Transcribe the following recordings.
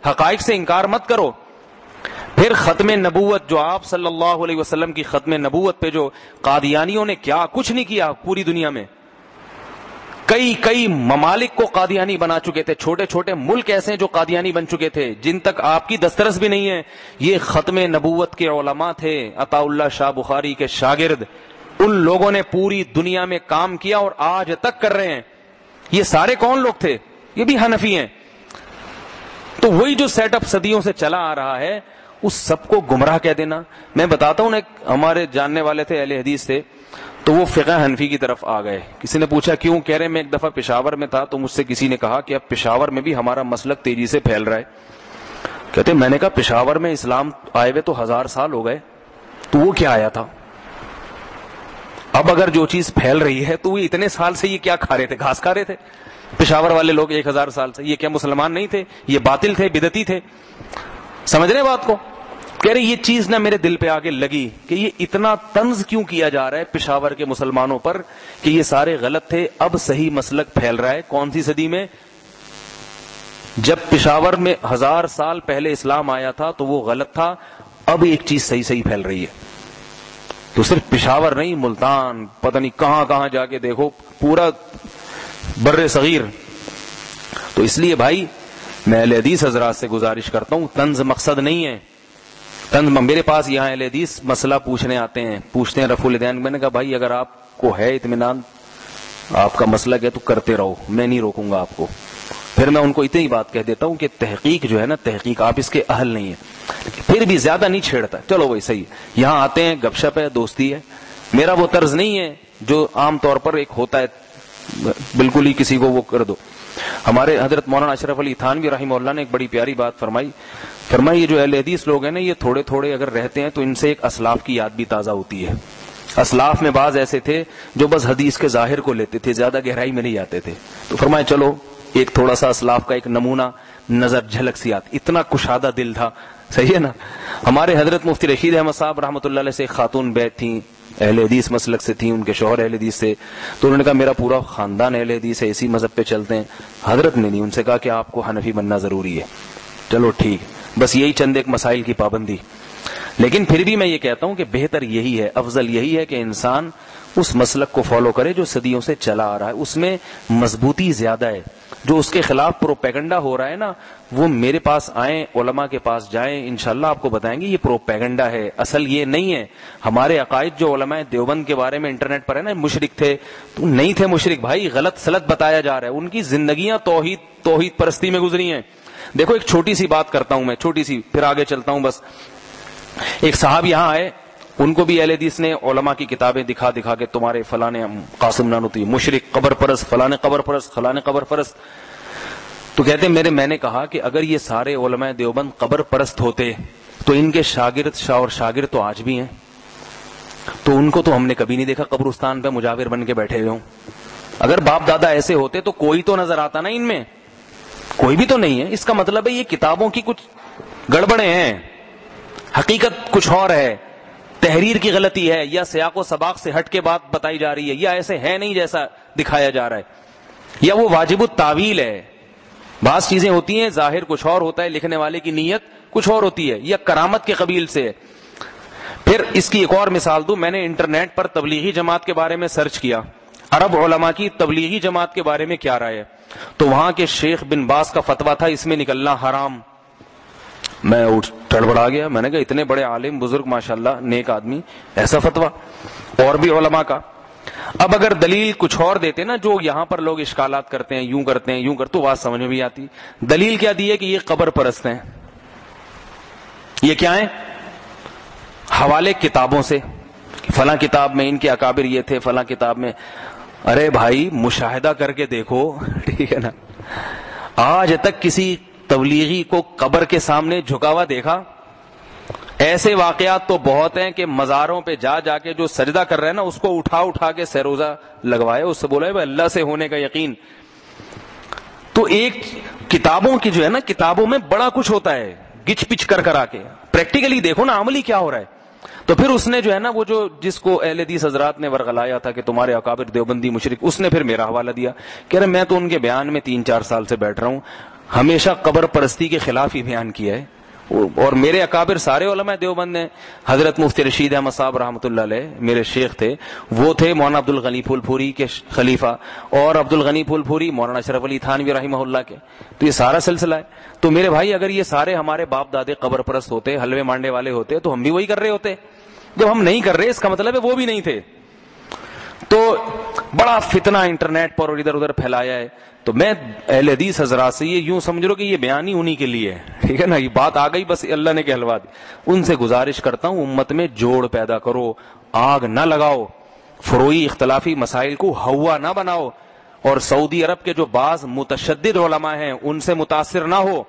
حقائق سے انکار مت کرو. پھر ختم نبوت جو آپ صلی اللہ علیہ وسلم کی ختم نبوت پہ جو قادیانیوں نے کیا کچھ نہیں کیا پوری دنیا میں. کئی ممالک کو قادیانی بنا چکے تھے. چھوٹے چھوٹے ملک ایسے ہیں جو قادیانی بن چکے تھے جن تک آپ کی دسترس بھی نہیں ہے. یہ ختم نبوت کے علماء تھے, عطا اللہ شاہ بخاری کے شاگرد. ان لوگوں نے پوری دنیا میں کام کیا اور آج تک کر رہے ہیں. یہ سارے کون لوگ تھے؟ یہ بھی حنفی ہیں. تو وہی جو سیٹ اپ صدیوں سے چلا آ رہا ہے اس سب کو گمراہ کہہ دینا. میں بتاتا ہوں نا, ہمارے جاننے والے تھے اہل حدیث تھے, تو وہ فقہ حنفی کی طرف آ گئے. کسی نے پوچھا کیوں؟ کہہ رہے میں ایک دفعہ پشاور میں تھا تو مجھ سے کسی نے کہا کہ اب پشاور میں بھی ہمارا مسلک تیزی سے پھیل رہا ہے. کہتے میں نے کہا پشاور میں اسلام آئے ہوئے تو 1000 سال ہو گئے, تو وہ کیا آیا تھا؟ اب اگر جو چیز پھیل رہی ہے تو وہ اتنے سال سے یہ کیا کھا رہے تھے؟ گھاس کھا رہے تھے پشاور والے لوگ 1000 سال سے. یہ کیا مسلمان نہیں تھے؟ یہ باطل تھے, بدعتی تھے. سمجھ رہے بات کو؟ کہہ رہے یہ چیز نہ میرے دل پہ آگے لگی کہ یہ اتنا طنز کیوں کیا جا رہا ہے پشاور کے مسلمانوں پر کہ یہ سارے غلط تھے. اب صحیح مسلک پھیل رہا ہے. کون سی صدی میں؟ جب پشاور میں 1000 سال پہلے اسلام آیا تھا تو وہ غلط تھا, اب ایک چیز صحیح پھیل رہی ہے. تو صرف پشاور نہیں, ملتان, پتہ نہیں کہاں کہاں جا کے دیکھو, پورا بر صغیر. تو اس لیے بھائی میں اہل حدیث حضرات سے گزارش کرتا ہوں, طنز مقصد نہیں ہے. طنز میرے پاس یہاں اہل حدیث مسئلہ پوچھنے آتے ہیں, پوچھتے ہیں رفع الیدین. میں نے کہا بھائی اگر آپ کو ہے اطمینان, آپ کا مسلک ہے تو کرتے رہو, میں نہیں روکوں گا آپ کو. پھر میں ان کو اتنی بات کہہ دیتا ہوں کہ تحقیق جو ہے نا, تحقیق آپ اس کے اہل نہیں ہیں. پھر بھی زیادہ نہیں چھیڑتا, چلو وہی صحیح, یہاں آتے ہیں گپ شپ ہے, دوستی ہے. میرا وہ طرز نہیں ہے جو عام طور پر ایک ہوتا ہے بالکل ہی کسی کو وہ کر دو. ہمارے حضرت مولانا اشرف علی تھانوی رحمہ اللہ نے ایک بڑی پیاری بات فرمائی. یہ جو اہل حدیث لوگ ہیں نا, یہ تھوڑے تھوڑے اگر رہتے ہیں تو ان سے ایک اسلاف کی یاد بھی تازہ ہوتی ہے. اسلاف میں بعض ایسے تھے جو بس حدیث کے ظاہر کو لیتے تھے, زیادہ گہرائی میں نہیں جاتے تھے. تو فرمائے چلو ایک تھوڑا سا اسلاف کا ایک نمونہ نظر جھلک سی آتی. اتنا کشادہ دل تھا, صحیح ہے نا. ہمارے حضرت مفتی رشید احمد صاحب رحمۃ اللہ علیہ سے ایک خاتون بیت تھیں, اہل حدیث مسلک سے تھیں, ان کے شوہر اہل حدیث سے. تو انہوں نے کہا میرا پورا خاندان اہل حدیث ہے, اسی مذہب پہ چلتے ہیں. حضرت نے نہیں, ان سے کہا کہ آپ کو حنفی بننا ضروری ہے. چلو ٹھیک, بس یہی چند ایک مسائل کی پابندی. لیکن پھر بھی میں یہ کہتا ہوں کہ بہتر یہی ہے, افضل یہی ہے کہ انسان اس مسلک کو فالو کرے جو صدیوں سے چلا آ رہا ہے. اس میں مضبوطی زیادہ ہے. جو اس کے خلاف پروپیگنڈا ہو رہا ہے نا, وہ میرے پاس آئیں, علماء کے پاس جائیں, انشاءاللہ آپ کو بتائیں گے یہ پروپیگنڈا ہے, اصل یہ نہیں ہے. ہمارے عقائد جو علماء دیوبند کے بارے میں انٹرنیٹ پر ہے نا, مشرک تھے, تو نہیں تھے مشرک بھائی, غلط سلط بتایا جا رہا ہے. ان کی زندگیاں توحید پرستی میں گزری ہیں. دیکھو ایک چھوٹی سی بات کرتا ہوں میں, چھوٹی سی, پھر آگے چلتا ہوں. بس ایک صاحب یہاں آئے, ان کو بھی اہل حدیث نے علماء کی کتابیں دکھا دکھا کے تمہارے فلانے قاسم نانوتوی مشرک, قبر پرست, فلانے قبر پرست, فلانے قبر پرست. تو کہتے میں نے کہا کہ اگر یہ سارے علماء دیوبند قبر پرست ہوتے تو ان کے شاگرد تو آج بھی ہیں, تو ان کو تو ہم نے کبھی نہیں دیکھا قبرستان پہ مجاور بن کے بیٹھے ہوئے ہوں. اگر باپ دادا ایسے ہوتے تو کوئی تو نظر آتا نا ان میں, کوئی بھی تو نہیں ہے. اس کا مطلب ہے یہ کتابوں کی کچھ گڑبڑیں ہیں, حقیقت کچھ اور ہے, تحریر کی غلطی ہے, یا سیاق و سباق سے ہٹ کے بات بتائی جا رہی ہے, یا ایسے ہے نہیں جیسا دکھایا جا رہا ہے, یا وہ واجب التاویل ہے. بعض چیزیں ہوتی ہیں ظاہر کچھ اور ہوتا ہے, لکھنے والے کی نیت کچھ اور ہوتی ہے, یا کرامت کے قبیل سے ہے. پھر اس کی ایک اور مثال دوں. میں نے انٹرنیٹ پر تبلیغی جماعت کے بارے میں سرچ کیا, عرب علماء کی تبلیغی جماعت کے بارے میں کیا رائے ہے. تو وہاں کے شیخ بن باز کا فتویٰ تھا اس میں نکلنا حرام. میں ٹڑبڑا گیا, میں نے کہا اتنے بڑے عالم بزرگ ماشاءاللہ نیک آدمی, ایسا فتویٰ. اور بھی علماء کا. اب اگر دلیل کچھ اور دیتے نا, جو یہاں پر لوگ اشکالات کرتے ہیں, یوں کرتے ہیں, یوں کرتے, تو بات سمجھ میں بھی آتی. دلیل کیا دی ہے کہ یہ قبر پرست ہیں. یہ کیا ہیں؟ حوالے کتابوں سے, فلاں کتاب میں ان کے اکابر یہ تھے, فلاں کتاب میں. ارے بھائی مشاہدہ کر کے دیکھو, ٹھیک ہے نا. آج تک کسی تبلیغی کو قبر کے سامنے جھکا ہوا دیکھا؟ ایسے واقعات تو بہت ہیں کہ مزاروں پہ جا جا کے جو سجدہ کر رہے ہیں نا, اس کو اٹھا کے سروزہ لگوائے, اس سے بولا ہے اللہ سے ہونے کا یقین. تو ایک کتابوں کی جو ہے نا, کتابوں میں بڑا کچھ ہوتا ہے, گچ پچ کر آ کے پریکٹیکلی دیکھو نا عملی کیا ہو رہا ہے. تو پھر اس نے جو ہے نا, وہ جو جس کو اہل حدیث حضرات نے ورغلایا تھا کہ تمہارے اکابر دیوبندی مشرک, اس نے پھر میرا حوالہ دیا. کہہ رہے میں تو ان کے بیان میں 3-4 سال سے بیٹھ رہا ہوں, ہمیشہ قبر پرستی کے خلاف ہی بیان کیا ہے. اور میرے اکابر سارے علماء دیوبند ہیں. حضرت مفتی رشید احمد صاحب رحمۃ اللہ علیہ میرے شیخ تھے, وہ تھے مولانا عبد الغنی پھول پوری کے خلیفہ, اور عبد الغنی پھول پوری مولانا اشرف علی تھانوی رحمہ اللہ کے. تو یہ سارا سلسلہ ہے. تو میرے بھائی اگر یہ سارے ہمارے باپ دادے قبر پرست ہوتے, حلوے مانڈے والے ہوتے, تو ہم بھی وہی کر رہے ہوتے. جب ہم نہیں کر رہے اس کا مطلب ہے وہ بھی نہیں تھے. تو بڑا فتنہ انٹرنیٹ پر اور ادھر ادھر پھیلایا ہے. تو میں اہل حدیث حضرات سے یہ یوں سمجھ لو کہ یہ بیان ہی انہی کے لیے ہے, ٹھیک ہے نا, یہ بات آ گئی بس اللہ نے کہلوا دی. ان سے گزارش کرتا ہوں امت میں جوڑ پیدا کرو, آگ نہ لگاؤ, فروعی اختلافی مسائل کو ہوا نہ بناؤ, اور سعودی عرب کے جو بعض متشدد علماء ہیں ان سے متاثر نہ ہو.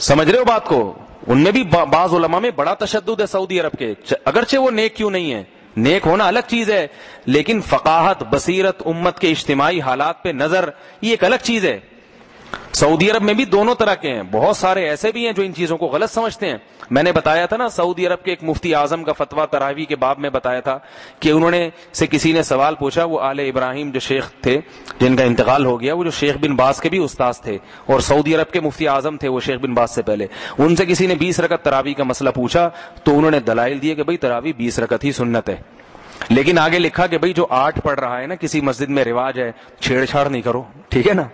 سمجھ رہے ہو بات کو؟ ان میں بھی بعض علماء میں بڑا تشدد ہے سعودی عرب کے, اگرچہ وہ نیک کیوں نہیں ہے, نیک ہونا الگ چیز ہے, لیکن فقاہت, بصیرت, امت کے اجتماعی حالات پہ نظر, یہ ایک الگ چیز ہے. سعودی عرب میں بھی دونوں طرح کے ہیں, بہت سارے ایسے بھی ہیں جو ان چیزوں کو غلط سمجھتے ہیں. میں نے بتایا تھا نا سعودی عرب کے ایک مفتی اعظم کا فتویٰ تراویح کے باب میں بتایا تھا کہ انہوں نے سے کسی نے سوال پوچھا, وہ آل ابراہیم جو شیخ تھے جن کا انتقال ہو گیا, وہ جو شیخ بن باز کے بھی استاذ تھے اور سعودی عرب کے مفتی اعظم تھے وہ شیخ بن باز سے پہلے, ان سے کسی نے 20 رکعت تراویح کا مسئلہ پوچھا تو انہوں نے دلائل دیے کہ بھئی تراویح 20 رکعت ہی سنت ہے, لیکن آگے لکھا کہ بھئی جو 8 پڑھ رہا ہے نا کسی مسجد میں رواج ہے, چھیڑ چھاڑ نہیں کرو, ٹھیک ہے نا.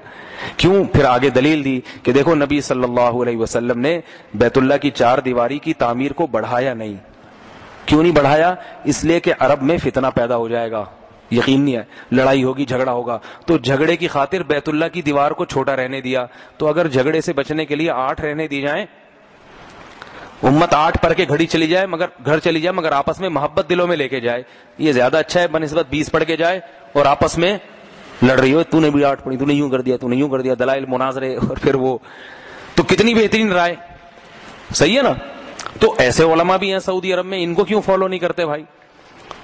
کیوں؟ پھر آگے دلیل دی کہ دیکھو نبی صلی اللہ علیہ وسلم نے بیت اللہ کی 4 دیواری کی تعمیر کو بڑھایا نہیں. کیوں نہیں بڑھایا؟ اس لیے کہ عرب میں فتنہ پیدا ہو جائے گا, یقین نہیں ہے, لڑائی ہوگی, جھگڑا ہوگا, تو جھگڑے کی خاطر بیت اللہ کی دیوار کو چھوٹا رہنے دیا. تو اگر جھگڑے سے بچنے کے لیے 8 رہنے دی جائیں, امت 8 پڑھ کے گھڑی چلی جائے, مگر گھر چلی جائے, مگر آپس میں محبت دلوں میں لے کے جائے, یہ زیادہ اچھا ہے بنسبت 20 پڑھ کے جائے اور آپس میں لڑ رہی ہو, تو نے بھی 8 پڑھی, تو نے یوں کر دیا, تو نے یوں کر دیا, دلائل مناظرے, اور پھر وہ تو کتنی بہترین رائے, صحیح ہے نا. تو ایسے علماء بھی ہیں سعودی عرب میں, ان کو کیوں فالو نہیں کرتے بھائی؟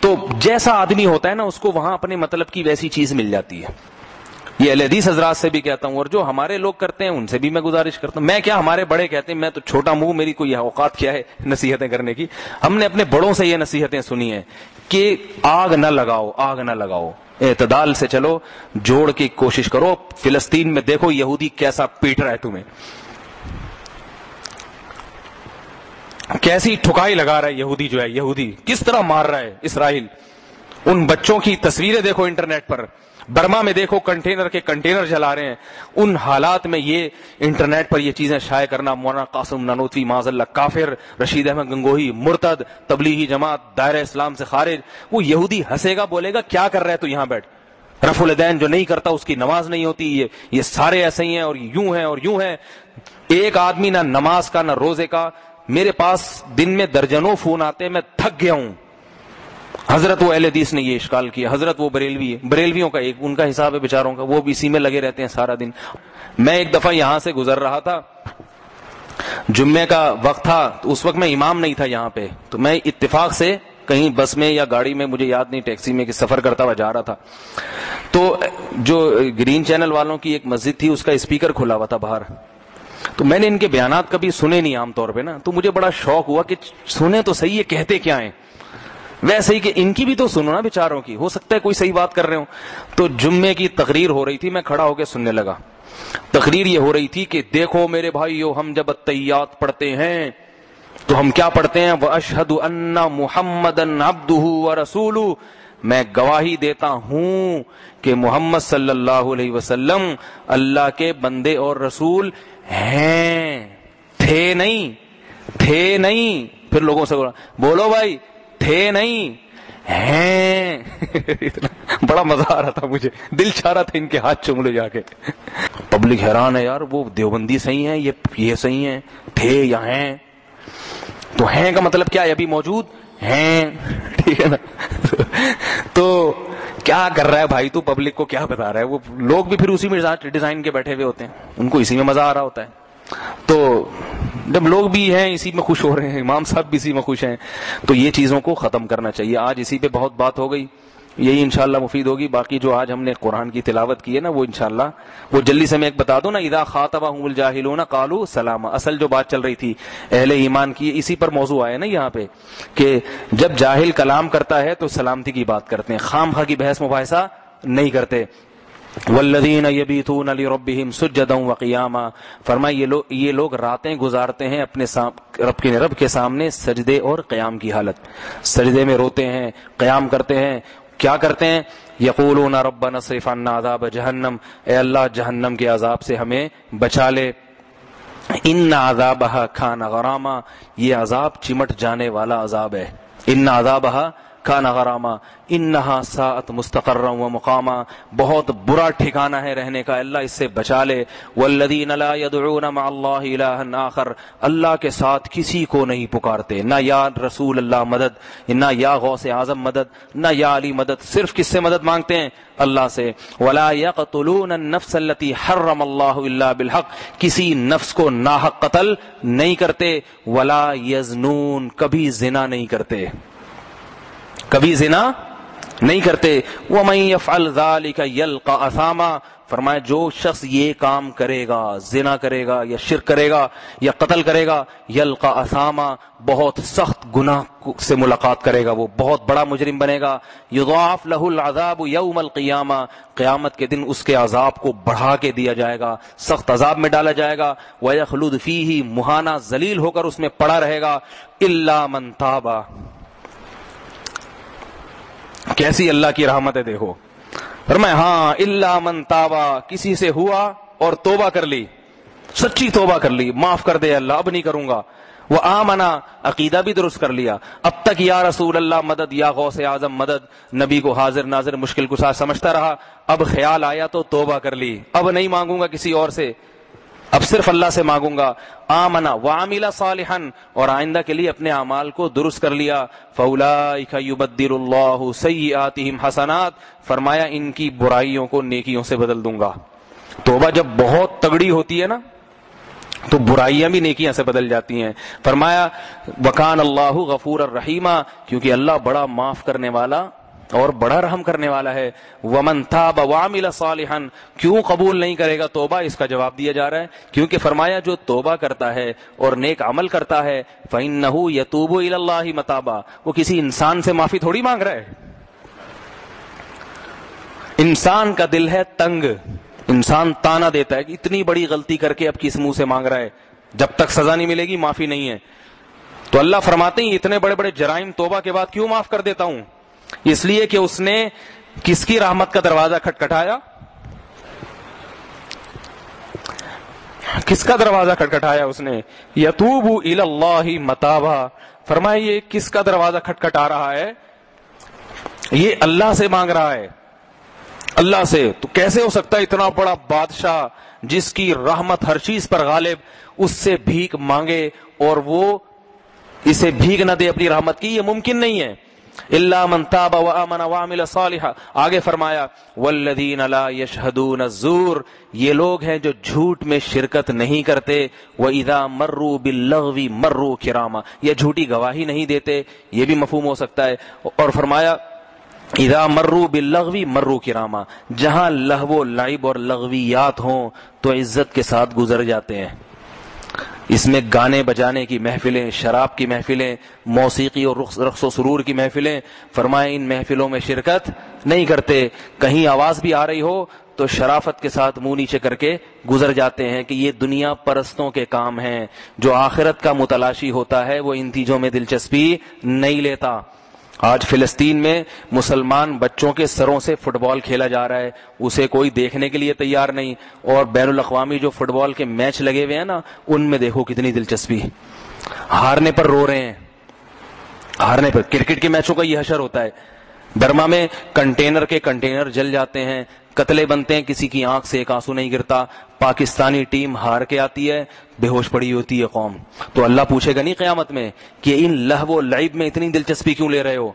تو جیسا آدمی ہوتا ہے نا اس کو وہاں اپنے مطلب کی ویسی چیز مل جاتی ہے. یہ اہل حدیث حضرات سے بھی کہتا ہوں, اور جو ہمارے لوگ کرتے ہیں ان سے بھی میں گزارش کرتا ہوں. میں کیا, ہمارے بڑے کہتے ہیں, میں تو چھوٹا منہ, میری کوئی اوقات کیا ہے نصیحتیں کرنے کی. ہم نے اپنے بڑوں سے یہ نصیحتیں سنی ہیں کہ آگ نہ لگاؤ, آگ نہ لگاؤ, اعتدال سے چلو, جوڑ کی کوشش کرو. فلسطین میں دیکھو یہودی کیسا پیٹ رہا ہے تمہیں, کیسی ٹھکائی لگا رہا ہے یہودی, جو ہے یہودی کس طرح مار رہا ہے اسرائیل. ان بچوں کی تصویریں دیکھو انٹرنیٹ پر, برما میں دیکھو کنٹینر کے کنٹینر جلا رہے ہیں. ان حالات میں یہ انٹرنیٹ پر یہ چیزیں شائع کرنا, مولانا قاسم نانوتوی معاذ اللہ کافر, رشید احمد گنگوہی مرتد, تبلیغی جماعت دائرہ اسلام سے خارج. وہ یہودی ہنسے گا, بولے گا کیا کر رہا ہے تو یہاں بیٹھ, رفع الیدین جو نہیں کرتا اس کی نماز نہیں ہوتی, یہ سارے ایسے ہی ہیں اور یوں ہیں اور یوں ہیں. ایک آدمی نہ نماز کا نہ روزے کا, میرے پاس دن میں درجنوں فون آتے ہیں, میں تھک گیا ہوں. حضرت وہ اہل حدیث نے یہ اشکال کیا, حضرت وہ بریلوی ہے, بریلویوں کا ایک ان کا حساب ہے بیچاروں کا, وہ بھی اسی میں لگے رہتے ہیں سارا دن. میں ایک دفعہ یہاں سے گزر رہا تھا, جمعے کا وقت تھا, تو اس وقت میں امام نہیں تھا یہاں پہ, تو میں اتفاق سے کہیں بس میں یا گاڑی میں, مجھے یاد نہیں, ٹیکسی میں کہ سفر کرتا ہوا جا رہا تھا. تو جو گرین چینل والوں کی ایک مسجد تھی اس کا اسپیکر کھلا ہوا تھا باہر, تو میں نے ان کے بیانات کبھی سنے نہیں عام طور پہ نا, تو مجھے بڑا شوق ہوا کہ سنے تو صحیح, یہ کہتے کیا ہیں, ویسے ہی کہ ان کی بھی تو سنو نا بیچاروں کی, ہو سکتا ہے کوئی صحیح بات کر رہے ہوں. تو جمعے کی تقریر ہو رہی تھی, میں کھڑا ہو کے سننے لگا. تقریر یہ ہو رہی تھی کہ دیکھو میرے بھائیو, ہم جب التحیات پڑھتے ہیں تو ہم کیا پڑھتے ہیں, وَأَشْهَدُ أَنَّ مُحَمَّدًا عَبْدُهُ وَرَسُولُهُ, میں گواہی دیتا ہوں کہ محمد صلی اللہ علیہ وسلم اللہ کے بندے اور رسول ہیں. تھے نہیں. پھر لوگوں سے بولو بھائی, تھے نہیں, ہیں. بڑا مزہ آ رہا تھا مجھے, دل چاہ رہا تھا ان کے ہاتھ چوم لے جا کے. پبلک حیران ہے یار, وہ دیوبندی صحیح ہیں, یہ صحیح ہیں, تھے یا ہیں. تو ہیں کا مطلب کیا ہے, ابھی موجود ہیں, ٹھیک ہے نا. تو کیا کر رہا ہے بھائی تو, پبلک کو کیا بتا رہا ہے. وہ لوگ بھی پھر اسی میں ڈیزائن کے بیٹھے ہوئے ہوتے ہیں, ان کو اسی میں مزہ آ رہا ہوتا ہے. تو جب لوگ بھی ہیں اسی میں خوش ہو رہے ہیں, امام صاحب بھی اسی میں خوش ہیں, تو یہ چیزوں کو ختم کرنا چاہیے. آج اسی پہ بہت بات ہو گئی, یہی انشاءاللہ مفید ہوگی. باقی جو آج ہم نے قرآن کی تلاوت کی ہے نا, وہ انشاءاللہ وہ جلدی سے میں ایک بتا دوں نا, اذا خاطبهم الجاہلون قالوا سلاما. اصل جو بات چل رہی تھی اہل ایمان کی, اسی پر موضوع آیا نا یہاں پہ, کہ جب جاہل کلام کرتا ہے تو سلامتی کی بات کرتے ہیں, خام خواہ کی بحث مباحثہ نہیں کرتے. والذین یبیتون لربہم سجدا وقیاما، فرمایا یہ لوگ راتیں گزارتے ہیں اپنے رب کے سامنے سجدے اور قیام کی حالت، سجدے میں روتے ہیں، قیام کرتے ہیں، کیا کرتے ہیں؟ یقولون ربنا اصرف عنا عذاب جہنم، اے اللہ جہنم کے عذاب سے ہمیں بچا لے، ان عذابها کان غراما، یہ عذاب چمٹ جانے والا عذاب ہے، ان عذابها کان غراما انہا ساعت مستقرا و مقاما، بہت برا ٹھکانہ ہے رہنے کا، اللہ اس سے بچا لے۔ والذین لا يدعون مع اللہ الہا آخر، اللہ کے ساتھ کسی کو نہیں پکارتے، نہ یا رسول اللہ مدد، نہ یا غوث اعظم مدد، نہ یا علی مدد، صرف کس سے مدد مانگتے ہیں؟ اللہ سے۔ ولا يقتلون النفس التي حرم اللہ الا بالحق، کسی نفس کو ناحق قتل نہیں کرتے۔ ولا یزنون، کبھی زنا نہیں کرتے، کبھی زنا نہیں کرتے۔ وَمَن يَفْعَلْ ذَلِكَ يَلْقَ أَثَامًا، فرمایا جو شخص یہ کام کرے گا، زنا کرے گا یا شرک کرے گا یا قتل کرے گا، یلقى أثاما، بہت سخت گناہ سے ملاقات کرے گا، وہ بہت بڑا مجرم بنے گا۔ يضاعف له العذاب يوم القیامہ، قیامت کے دن اس کے عذاب کو بڑھا کے دیا جائے گا، سخت عذاب میں ڈالا جائے گا۔ وَيَخْلُدْ فِيهِ، مہانہ ذلیل ہو کر اس میں پڑا رہے گا۔ إِلَّا مَن تَابَ، کیسی اللہ کی رحمت ہے دیکھو، فرمایا ہاں الا من تابا، کسی سے ہوا اور توبہ کر لی، سچی توبہ کر لی، معاف کر دے اللہ اب نہیں کروں گا۔ وہ آمنا، عقیدہ بھی درست کر لیا، اب تک یا رسول اللہ مدد، یا غوث اعظم مدد، نبی کو حاضر ناظر مشکل کشا سمجھتا رہا، اب خیال آیا تو توبہ کر لی، اب نہیں مانگوں گا کسی اور سے، اب صرف اللہ سے مانگوں گا۔ آمنا وعمل صالحا، اور آئندہ کے لیے اپنے اعمال کو درست کر لیا۔ فاولئک یبدل اللہ سیئاتہم حسنات، فرمایا ان کی برائیوں کو نیکیوں سے بدل دوں گا۔ توبہ جب بہت تگڑی ہوتی ہے نا تو برائیاں بھی نیکیاں سے بدل جاتی ہیں۔ فرمایا وکان اللہ غفور الرحیم، کیونکہ اللہ بڑا معاف کرنے والا اور بڑا رحم کرنے والا ہے۔ ومن تاب وعمل صالحا، کیوں قبول نہیں کرے گا توبہ؟ اس کا جواب دیا جا رہا ہے کیونکہ فرمایا جو توبہ کرتا ہے اور نیک عمل کرتا ہے فإنہ یتوب الی اللہ متابا، وہ کسی انسان سے معافی تھوڑی مانگ رہا ہے۔ انسان کا دل ہے تنگ، انسان تانا دیتا ہے کہ اتنی بڑی غلطی کر کے اب کس منہ سے مانگ رہا ہے، جب تک سزا نہیں ملے گی معافی نہیں ہے۔ تو اللہ فرماتے ہیں اتنے بڑے بڑے جرائم توبہ کے بعد کیوں معاف کر دیتا ہوں؟ اس لیے کہ اس نے کس کی رحمت کا دروازہ کھٹکھٹایا؟ کس کا دروازہ کھٹکھٹایا اس نے؟ یتوب الی اللہ متابا، فرمایا یہ کس کا دروازہ کھٹکھٹا رہا ہے؟ یہ اللہ سے مانگ رہا ہے، اللہ سے۔ تو کیسے ہو سکتا ہے اتنا بڑا بادشاہ جس کی رحمت ہر چیز پر غالب، اس سے بھیک مانگے اور وہ اسے بھیک نہ دے اپنی رحمت کی؟ یہ ممکن نہیں ہے۔ الا من تاب وآمن وعمل صالحا، آگے فرمایا والذین لا یشہدون الزور، یہ لوگ ہیں جو جھوٹ میں شرکت نہیں کرتے۔ وَإِذَا مَرُّوا بِاللَّغْوِ مَرُّوا كِرَامًا، یہ جھوٹی گواہی نہیں دیتے، یہ بھی مفہوم ہو سکتا ہے۔ اور فرمایا اذا مروا باللغو مروا کراما، جہاں لہو و لعب اور لغویات ہوں تو عزت کے ساتھ گزر جاتے ہیں۔ اس میں گانے بجانے کی محفلیں، شراب کی محفلیں، موسیقی اور رقص و سرور کی محفلیں، فرمائے ان محفلوں میں شرکت نہیں کرتے۔ کہیں آواز بھی آ رہی ہو تو شرافت کے ساتھ منہ نیچے کر کے گزر جاتے ہیں کہ یہ دنیا پرستوں کے کام ہیں۔ جو آخرت کا متلاشی ہوتا ہے وہ ان چیزوں میں دلچسپی نہیں لیتا۔ آج فلسطین میں مسلمان بچوں کے سروں سے فٹ بال کھیلا جا رہا ہے، اسے کوئی دیکھنے کے لیے تیار نہیں، اور بین الاقوامی جو فٹ بال کے میچ لگے ہوئے ہیں نا ان میں دیکھو کتنی دلچسپی، ہارنے پر رو رہے ہیں، ہارنے پر۔ کرکٹ کے میچوں کا یہ حشر ہوتا ہے۔ برما میں کنٹینر کے کنٹینر جل جاتے ہیں، قتلے بنتے ہیں، کسی کی آنکھ سے ایک آنسو نہیں گرتا۔ پاکستانی ٹیم ہار کے آتی ہے، بے ہوش پڑی ہوتی ہے قوم، تو اللہ پوچھے گا نہیں قیامت میں کہ ان لہو و لعب میں اتنی دلچسپی کیوں لے رہے ہو؟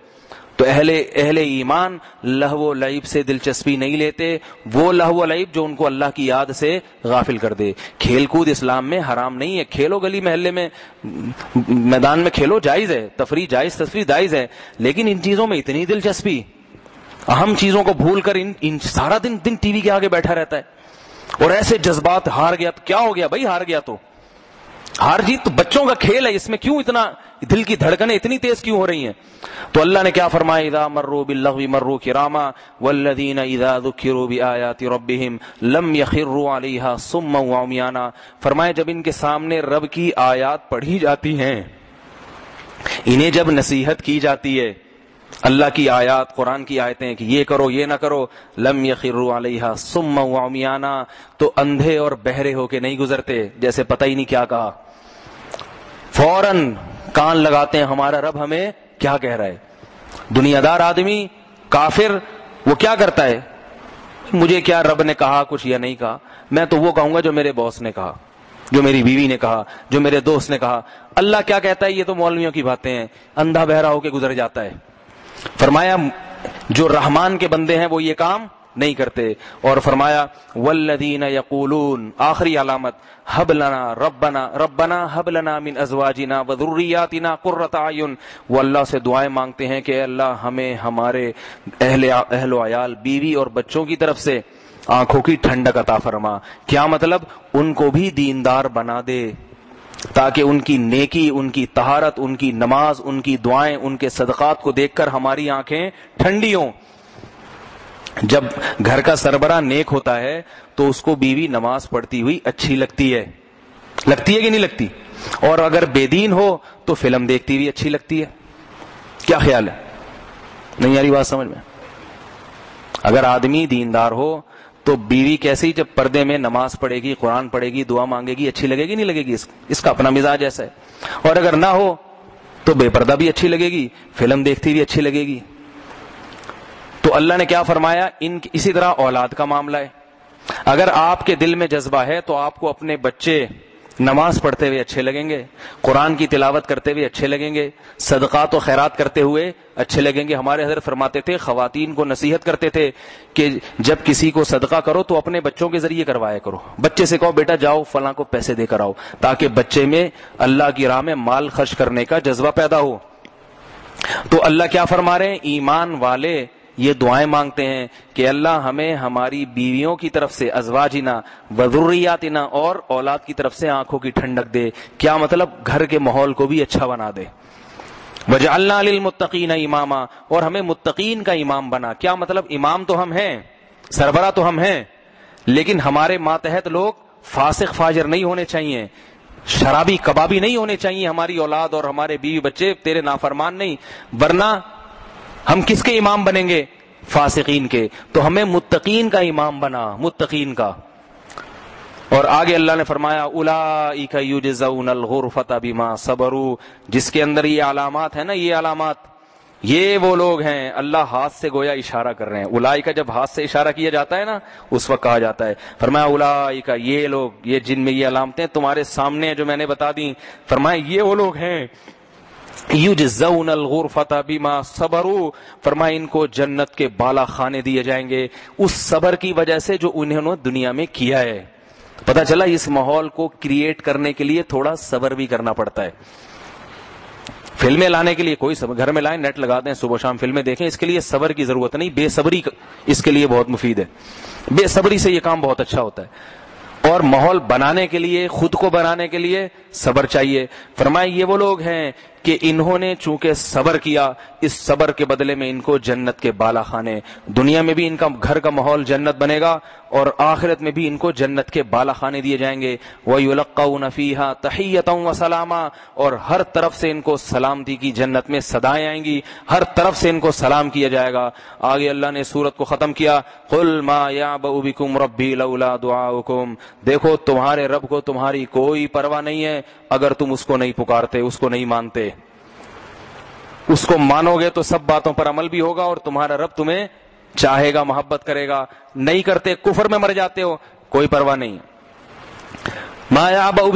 تو اہل ایمان لہو و لعب سے دلچسپی نہیں لیتے، وہ لہو و لعب جو ان کو اللہ کی یاد سے غافل کر دے۔ کھیل کود اسلام میں حرام نہیں ہے، کھیلو گلی محلے میں، میدان میں کھیلو، جائز ہے، تفریح جائز، تصویر جائز ہے، لیکن ان چیزوں میں اتنی دلچسپی، اہم چیزوں کو بھول کر ان سارا دن ٹی وی کے آگے بیٹھا رہتا ہے، اور ایسے جذبات، ہار گیا تو کیا ہو گیا بھائی، ہار گیا تو ہار جیت تو بچوں کا کھیل ہے، اس میں کیوں اتنا دل کی دھڑکنیں اتنی تیز کیوں ہو رہی ہیں؟ تو اللہ نے کیا فرمایا، اذا مروا باللغو مروا کراما والذین اذا ذکروا بآیات ربہم لم یخروا علیہا صما وعمیانا، فرمایا جب ان کے سامنے رب کی آیات پڑھی جاتی ہیں، انہیں جب نصیحت کی جاتی ہے، اللہ کی آیات، قرآن کی آیتیں کہ یہ کرو یہ نہ کرو، لم یخروا علیہا صما وعمیانا، تو اندھے اور بہرے ہو کے نہیں گزرتے، جیسے پتہ ہی نہیں کیا کہا، فوراً کان لگاتے ہیں ہمارا رب ہمیں کیا کہہ رہا ہے۔ دنیا دار آدمی کافر وہ کیا کرتا ہے، مجھے کیا رب نے کہا کچھ یا نہیں کہا، میں تو وہ کہوں گا جو میرے باس نے کہا، جو میری بیوی نے کہا، جو میرے دوست نے کہا، اللہ کیا کہتا ہے یہ تو مولویوں کی باتیں ہیں، اندھا بہرا ہو کے گزر جاتا ہے۔ فرمایا جو رحمان کے بندے ہیں وہ یہ کام نہیں کرتے، اور فرمایا والذین یقولون، آخری علامت، ہب لنا ربنا ہب لنا من ازواجنا وذریاتنا قرۃ اعین، وہ اللہ سے دعائیں مانگتے ہیں کہ اے اللہ ہمیں ہمارے اہل و عیال، بیوی اور بچوں کی طرف سے آنکھوں کی ٹھنڈک عطا فرما۔ کیا مطلب، ان کو بھی دیندار بنا دے، تاکہ ان کی نیکی، ان کی طہارت، ان کی نماز، ان کی دعائیں، ان کے صدقات کو دیکھ کر ہماری آنکھیں ٹھنڈی ہوں۔ جب گھر کا سربراہ نیک ہوتا ہے تو اس کو بیوی نماز پڑھتی ہوئی اچھی لگتی ہے کہ نہیں لگتی؟ اور اگر بے دین ہو تو فلم دیکھتی ہوئی اچھی لگتی ہے۔ کیا خیال ہے؟ نہیں آ رہی بات سمجھ میں؟ اگر آدمی دیندار ہو تو بیوی کیسی، جب پردے میں نماز پڑھے گی، قرآن پڑھے گی، دعا مانگے گی، اچھی لگے گی نہیں لگے گی؟ اس کا اپنا مزاج ایسا ہے۔ اور اگر نہ ہو تو بے پردہ بھی اچھی لگے گی، فلم دیکھتی بھی اچھی لگے گی۔ تو اللہ نے کیا فرمایا، اسی طرح اولاد کا معاملہ ہے، اگر آپ کے دل میں جذبہ ہے تو آپ کو اپنے بچے نماز پڑھتے ہوئے اچھے لگیں گے، قرآن کی تلاوت کرتے ہوئے اچھے لگیں گے، صدقات و خیرات کرتے ہوئے اچھے لگیں گے۔ ہمارے حضرت فرماتے تھے، خواتین کو نصیحت کرتے تھے کہ جب کسی کو صدقہ کرو تو اپنے بچوں کے ذریعے کروایا کرو، بچے سے کہو بیٹا جاؤ فلاں کو پیسے دے کر آؤ، تاکہ بچے میں اللہ کی راہ میں مال خرچ کرنے کا جذبہ پیدا ہو۔ تو اللہ کیا فرما رہے ہیں، ایمان والے یہ دعائیں مانگتے ہیں کہ اللہ ہمیں ہماری بیویوں کی طرف سے، ازواجنا وذریاتنا، اور اولاد کی طرف سے آنکھوں کی ٹھنڈک دے۔ کیا مطلب، گھر کے ماحول کو بھی اچھا بنا دے۔ وجعلنا للمتقین اماما، اور ہمیں متقین کا امام بنا۔ کیا مطلب، امام تو ہم ہیں، سربراہ تو ہم ہیں، لیکن ہمارے ماتحت لوگ فاسق فاجر نہیں ہونے چاہیے، شرابی کبابی نہیں ہونے چاہیے، ہماری اولاد اور ہمارے بیوی بچے تیرے نافرمان نہیں، ورنہ ہم کس کے امام بنیں گے؟ فاسقین کے۔ تو ہمیں متقین کا امام بنا، متقین کا۔ اور آگے اللہ نے فرمایا اولئک یجزون الغرفۃ بما صبروا، جس کے اندر یہ علامات ہیں نا، یہ علامات، یہ وہ لوگ ہیں، اللہ ہاتھ سے گویا اشارہ کر رہے ہیں۔ اولئک جب ہاتھ سے اشارہ کیا جاتا ہے نا، اس وقت کہا جاتا ہے، فرمایا اولئک، یہ لوگ، یہ جن میں یہ علامتیں تمہارے سامنے ہیں جو میں نے بتا دی، فرمایا یہ وہ لوگ ہیں، یجزون الغرفۃ بما صبروا، فرمایا ان کو جنت کے بالا خانے دیے جائیں گے اس صبر کی وجہ سے جو انہوں نے دنیا میں کیا ہے۔ پتہ چلا اس ماحول کو کریٹ کرنے کے لیے تھوڑا صبر بھی کرنا پڑتا ہے۔ فلمیں لانے کے لیے کوئی صبر، گھر میں لائیں، نیٹ لگا دیں، صبح شام فلمیں دیکھیں، اس کے لیے صبر کی ضرورت نہیں، بے صبری اس کے لیے بہت مفید ہے، بے صبری سے یہ کام بہت اچھا ہوتا ہے۔ اور ماحول بنانے کے لیے، خود کو بنانے کے لیے صبر چاہیے۔ فرمایا یہ وہ لوگ ہیں کہ انہوں نے چونکہ صبر کیا، اس صبر کے بدلے میں ان کو جنت کے بالا خانے، دنیا میں بھی ان کا گھر کا ماحول جنت بنے گا، اور آخرت میں بھی ان کو جنت کے بالا خانے دیے جائیں گے۔ وَيُلَقَّوْنَ فِيهَا تَحِيَّةً وَسَلَامًا، اور ہر طرف سے ان کو سلامتی کی جنت میں صدائیں آئیں گی، ہر طرف سے ان کو سلام کیا جائے گا۔ آگے اللہ نے سورت کو ختم کیا، قُلْ مَا يَعْبَأُ بِكُمْ رَبِّي لَوْلَا دُعَاؤُكُمْ، دیکھو تمہارے رب کو تمہاری کوئی پرواہ نہیں ہے اگر تم اس کو نہیں پکارتے، اس کو نہیں مانتے۔ اس کو مانو گے تو سب باتوں پر عمل بھی ہوگا، اور تمہارا رب تمہیں چاہے گا، محبت کرے گا۔ نہیں کرتے، کفر میں مر جاتے ہو، کوئی پرواہ نہیں۔ ما يعبأ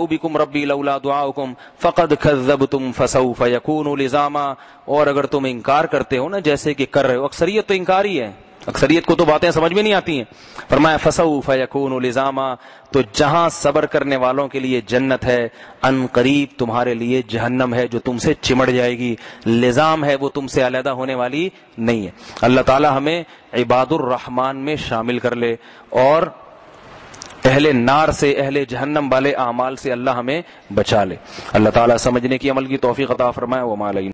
بكم ربي لولا دعاؤكم فقد كذبتم فسوف يكون لزاما، اور اگر تم انکار کرتے ہو نا، جیسے کہ کر رہے ہو، اکثریت تو انکار ہی ہے، اکثریت کو تو باتیں سمجھ میں نہیں آتی ہیں۔ فرمایا فسوف يكون لزاما، تو جہاں صبر کرنے والوں کے لیے جنت ہے، ان قریب تمہارے لیے جہنم ہے جو تم سے چمڑ جائے گی، لزام ہے، وہ تم سے علیحدہ ہونے والی نہیں ہے۔ اللہ تعالی ہمیں عباد الرحمن میں شامل کر لے، اور اہل نار سے، اہل جہنم والے اعمال سے اللہ ہمیں بچا لے۔ اللہ تعالیٰ سمجھنے کی، عمل کی توفیق عطا فرمائے۔ وما علینا